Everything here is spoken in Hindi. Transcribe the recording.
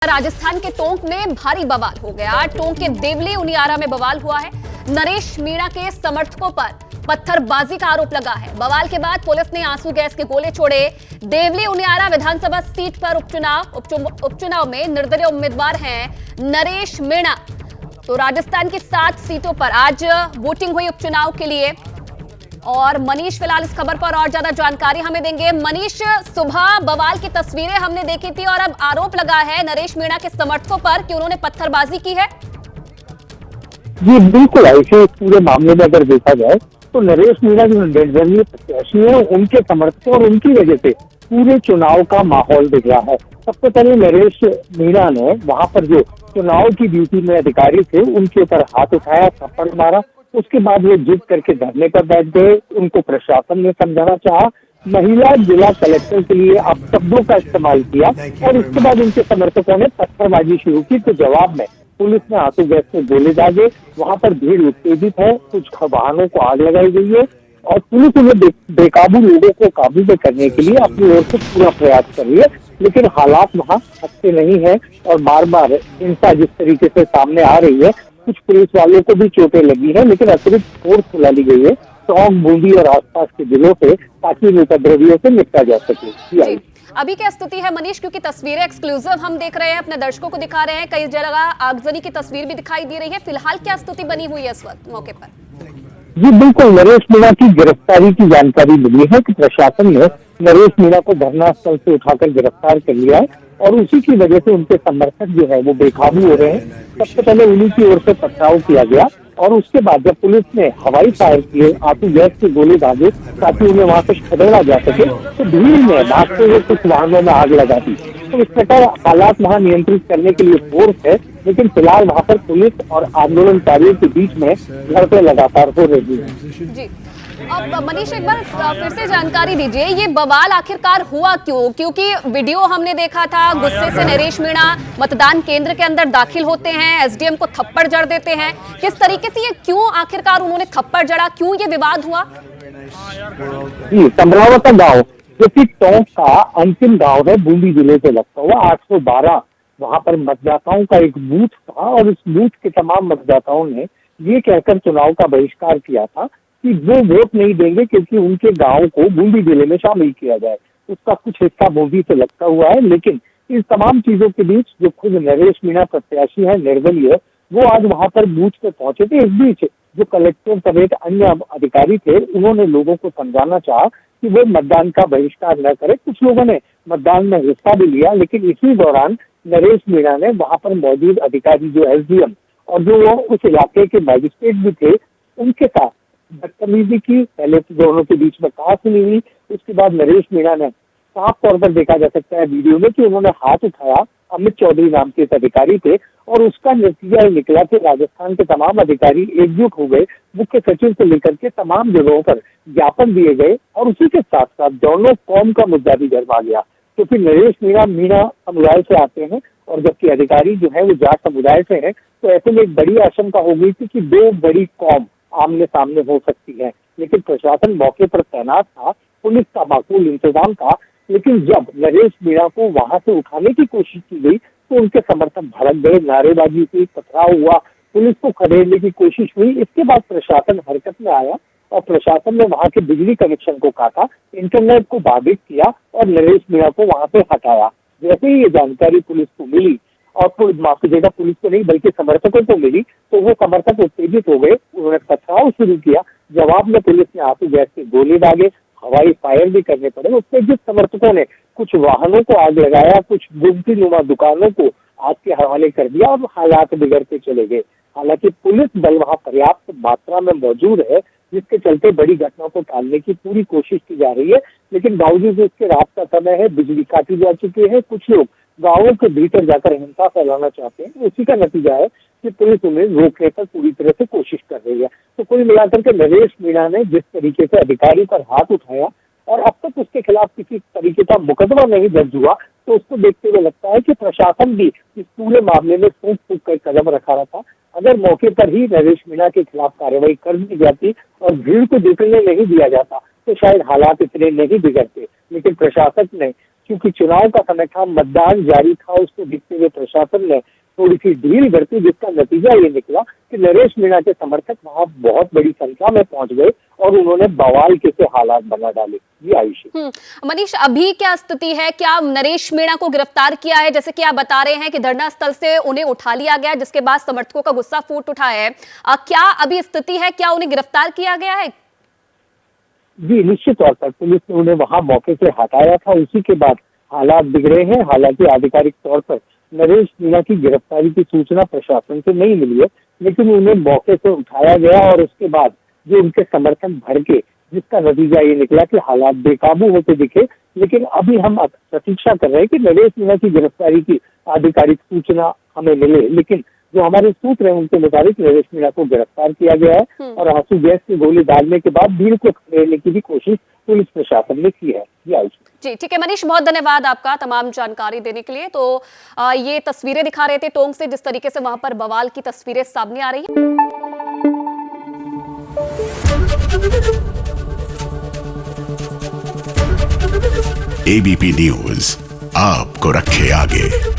राजस्थान के टोंक में भारी बवाल हो गया। टोंक के देवली उनियारा में बवाल हुआ है। नरेश मीणा के समर्थकों पर पत्थरबाजी का आरोप लगा है। बवाल के बाद पुलिस ने आंसू गैस के गोले छोड़े। देवली उनियारा विधानसभा सीट पर उपचुनाव में निर्दलीय उम्मीदवार हैं नरेश मीणा। तो राजस्थान की 7 सीटों पर आज वोटिंग हुई उपचुनाव के लिए। और मनीष फिलहाल इस खबर पर और ज्यादा जानकारी हमें देंगे। मनीष, सुबह बवाल की तस्वीरें हमने देखी थी और अब आरोप लगा है नरेश मीणा के समर्थकों पर कि उन्होंने पत्थरबाजी की है। जी बिल्कुल, ऐसे पूरे मामले में अगर देखा जाए तो नरेश मीणा जो निर्दलीय प्रत्याशी है उनके समर्थकों और उनकी वजह से पूरे चुनाव का माहौल बिगड़ा है। सबसे पहले नरेश मीणा ने वहां पर जो चुनाव की ड्यूटी में अधिकारी थे उनके ऊपर हाथ उठाया, थप्पड़ मारा। उसके बाद वो जिद करके धरने पर बैठ गए। उनको प्रशासन ने समझाना चाहा, महिला जिला कलेक्टर के लिए अपशब्दों का इस्तेमाल किया और इसके बाद उनके समर्थकों ने पत्थरबाजी शुरू की। तो जवाब में पुलिस ने आंसू गैस से गोले दागे। वहां पर भीड़ उत्तेजित है, कुछ वाहनों को आग लगाई गई है और पुलिस उन्हें बेकाबू लोगों को काबू में करने के लिए अपनी ओर से पूरा प्रयास कर रही है। लेकिन हालात वहां अच्छे नहीं है और बार बार हिंसा जिस तरीके से सामने आ रही है, कुछ पुलिस वालों को भी चोटें लगी है, लेकिन अतिरिक्त फोर्स बुला ली गई है टोंक, बूंदी और आसपास के जिलों से, ताकि इन उपद्रवियों से निपटा जा सके। अभी क्या स्थिति है मनीष, क्योंकि तस्वीरें एक्सक्लूसिव हम देख रहे हैं, अपने दर्शकों को दिखा रहे हैं, कई जगह आगजनी की तस्वीर भी दिखाई दे रही है। फिलहाल क्या स्थिति बनी हुई है इस वक्त मौके पर? जी बिल्कुल, नरेश मीणा की गिरफ्तारी की जानकारी मिली है कि प्रशासन ने नरेश मीणा को धरना स्थल से उठाकर गिरफ्तार कर लिया है और उसी की वजह से उनके समर्थक जो है वो बेकाबू हो रहे हैं। सबसे पहले उन्हीं की ओर से पथराव किया गया और उसके बाद जब पुलिस ने हवाई फायर किए, आंसू गैस के गोले दागे ताकि उन्हें वहां से खदेड़ा जा सके, तो भीड़ में भागते हुए कुछ वाहनों में आग लगा दी। तो इस प्रकार हालात वहां नियंत्रित करने के लिए फोर्स है, लेकिन फिलहाल वहां पर पुलिस और आंदोलनकारियों के बीच में झड़पें लगातार हो रही है। जी, अब मनीष एक बार फिर से जानकारी दीजिए, ये बवाल आखिरकार हुआ क्यों? क्योंकि वीडियो हमने देखा था, गुस्से से नरेश मीणा मतदान केंद्र के अंदर दाखिल होते हैं, एसडीएम को थप्पड़ जड़ देते हैं। किस तरीके से ये क्यों आखिरकार उन्होंने थप्पड़ जड़ा, क्यों ये विवाद हुआ? जी, समरावता गांव जो कि टोंक का अंतिम गांव है, बूंदी जिले से लगता हुआ 812, वहां पर मतदाताओं का एक बूथ था और इस बूथ के तमाम मतदाताओं ने ये कहकर चुनाव का बहिष्कार किया था कि वो वोट नहीं देंगे क्योंकि उनके गांव को बूंदी जिले में शामिल किया जाए। उसका कुछ हिस्सा बूंदी से लगता हुआ है, लेकिन इन तमाम चीजों के बीच जो खुद नरेश मीणा प्रत्याशी है निर्दलीय, वो आज वहां पर बूथ पे पहुंचे थे। इस बीच जो कलेक्टर समेत अन्य अधिकारी थे, उन्होंने लोगों को समझाना चाहा कि वो मतदान का बहिष्कार न करे। कुछ लोगों ने मतदान में हिस्सा भी लिया, लेकिन इसी दौरान नरेश मीणा ने वहां पर मौजूद अधिकारी जो एसडीएम और जो उस इलाके के मैजिस्ट्रेट भी थे, उनके साथ बदतमीजी की। पहले तो दोनों के बीच में कहासुनी हुई। उसके बाद नरेश मीणा ने साफ तौर पर देखा जा सकता है वीडियो में कि उन्होंने हाथ उठाया। अमित चौधरी नाम के एक अधिकारी थे और उसका नतीजा निकला कि राजस्थान के तमाम अधिकारी एकजुट हो गए। मुख्य सचिव से लेकर के तमाम जगहों पर ज्ञापन दिए गए और उसी के साथ साथ दोनों कौम का मुद्दा भी गरमा गया, क्योंकि नरेश मीणा समुदाय से आते हैं और जबकि अधिकारी जो है वो जाट समुदाय से है। तो ऐसे में एक बड़ी आशंका हो गई थी कि 2 बड़ी कौम आमने सामने हो सकती है। लेकिन प्रशासन मौके पर तैनात था, पुलिस का माकूल इंतजाम था, लेकिन जब नरेश मीणा को वहां से उठाने की कोशिश की गई तो उनके समर्थक भड़क गए, नारेबाजी हुई, पथराव हुआ, पुलिस को खदेड़ने की कोशिश हुई। इसके बाद प्रशासन हरकत में आया और प्रशासन ने वहां के बिजली कनेक्शन को काटा, इंटरनेट को बाधित किया और नरेश मीणा को वहां से हटाया। जैसे ही ये जानकारी पुलिस को मिली और माफ कीजिएगा, पुलिस को नहीं बल्कि समर्थकों को मिली, तो वो समर्थक उत्तेजित हो गए, उन्होंने पथराव शुरू किया। जवाब में पुलिस ने आंसू गैस के गोले दागे, हवाई फायर भी करने पड़े। उत्तेजित समर्थकों ने कुछ वाहनों को आग लगाया, कुछ गुमतीनुमा दुकानों को आग के हवाले कर दिया और हालात बिगड़ते चले गए। हालांकि पुलिस बल वहां पर्याप्त मात्रा में मौजूद है, जिसके चलते बड़ी घटना को टालने की पूरी कोशिश की जा रही है। लेकिन बावजूद इसके रात का समय है, बिजली काटी जा चुकी है, कुछ लोग गांवों के भीतर जाकर हिंसा फैलाना चाहते हैं। उसी का नतीजा है कि पुलिस उन्हें रोकने पर पूरी तरह से कोशिश कर रही है। तो कुल मिलाकर के नरेश मीणा ने जिस तरीके से अधिकारी पर हाथ उठाया और अब तक उसके खिलाफ किसी तरीके का मुकदमा नहीं दर्ज हुआ, तो उसको देखते हुए लगता है कि प्रशासन भी इस पूरे मामले में फूंक फूंक कर कदम रखा रहा था। अगर मौके पर ही नरेश मीणा के खिलाफ कार्रवाई कर दी जाती और भीड़ को निकलने नहीं दिया जाता तो शायद हालात इतने नहीं बिगड़ते। लेकिन प्रशासन ने क्योंकि चुनाव का समय था, मतदान जारी था, उसको देखते हुए प्रशासन ने थोड़ी सी ढील बरती, जिसका नतीजा ये निकला कि नरेश मीणा के समर्थक वहां बहुत बड़ी संख्या में पहुंच गए और उन्होंने बवाल के से हालात बना डाले। जी आयुषी। मनीष, अभी क्या स्थिति है? क्या नरेश मीणा को गिरफ्तार किया है? जैसे कि आप बता रहे हैं कि धरना स्थल से उन्हें उठा लिया गया, जिसके बाद समर्थकों का गुस्सा फूट उठा है। क्या अभी स्थिति है? क्या उन्हें गिरफ्तार किया गया है? जी निश्चित तौर पर पुलिस ने उन्हें वहां मौके से हटाया था, उसी के बाद हालात बिगड़े हैं। हालांकि आधिकारिक तौर पर नरेश मीणा की गिरफ्तारी की सूचना प्रशासन से नहीं मिली है, लेकिन उन्हें मौके से उठाया गया और उसके बाद जो उनके समर्थक भड़के, जिसका नतीजा ये निकला कि हालात बेकाबू होते दिखे। लेकिन अभी हम प्रतीक्षा कर रहे हैं कि नरेश मीणा की गिरफ्तारी की आधिकारिक सूचना हमें मिले, लेकिन जो हमारे सूत्र हैं उनके मुताबिक नरेश मीणा को गिरफ्तार किया गया है और आंसू गैस की गोली डालने के बाद भीड़ को खदेड़ने की भी कोशिश पुलिस प्रशासन ने की है। जी ठीक है मनीष, बहुत धन्यवाद आपका तमाम जानकारी देने के लिए। तो ये तस्वीरें दिखा रहे थे टोंक से, जिस तरीके से वहां पर बवाल की तस्वीरें सामने आ रही है। एबीपी न्यूज आपको रखे आगे।